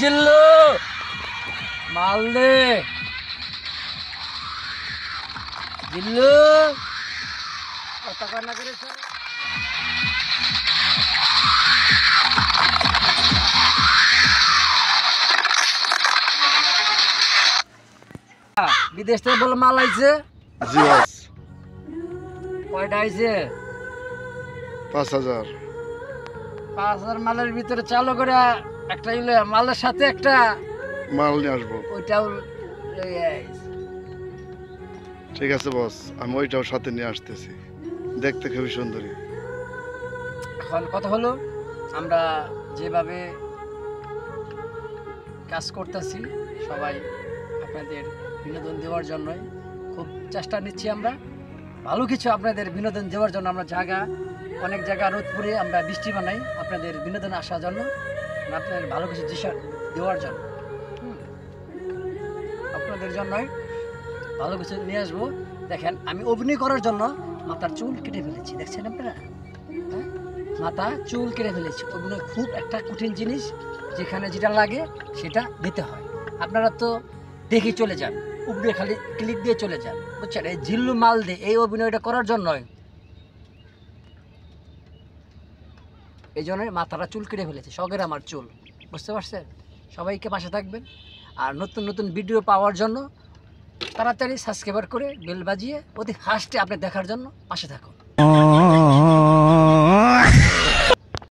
জিল্লু মাল দে জিল্লু কথা কান্না করেছ বিদেশ থেকে বলে মাল আইছে জি বস। কয়টা আইছে 5,000। 5,000 মালের ভিতরে চালু করে একটা ইলে মালের সাথে একটা মাল নিয়ে আসবো। ওইটাও লইয়া আইছে। ঠিক আছে বস, আমি ওইটাও সাথে নিয়ে আসতেছি। দেখতে খুবই সুন্দরী। এখন কথা হলো আমরা যেভাবে কাজ করতেছি সবাই আপনাদের বিনোদন দেওয়ার জন্যই খুব চেষ্টা নিচ্ছি আমরা ভালো কিছু আপনাদের বিনোদন দেওয়ার জন্য আমরা অনেক জায়গা রোদ পরে আমরা বৃষ্টি বানাই আপনাদের বিনোদন আসার জন্য আপনাদের ভালো কিছু দৃশ্য দেওয়ার জন্য আপনাদের জন্যই ভালো কিছু নিয়ে আসবো। দেখেন আমি অভিনয় করার জন্য মাথার চুল কেটে ফেলেছি, দেখছেন আপনারা? হ্যাঁ, মাথা চুল কেটে ফেলেছি। অভিনয় খুব একটা কঠিন জিনিস, যেখানে যেটা লাগে সেটা দিতে হয়। আপনারা তো দেখে চলে যান, উপরে খালি ক্লিক দিয়ে চলে যান, বুঝছেন? এই জিল্লু মাল দিয়ে এই অভিনয়টা করার জন্যই এই জন্যই মাথাটা চুল কেটে ফেলেছি, শখের আমার চুল, বুঝতে পারছেন? সবাইকে পাশে থাকবেন আর নতুন নতুন ভিডিও পাওয়ার জন্য তাড়াতাড়ি সাবস্ক্রাইব করে বেল বাজিয়ে অতি ফাস্টে আপনি দেখার জন্য পাশে থাকুন।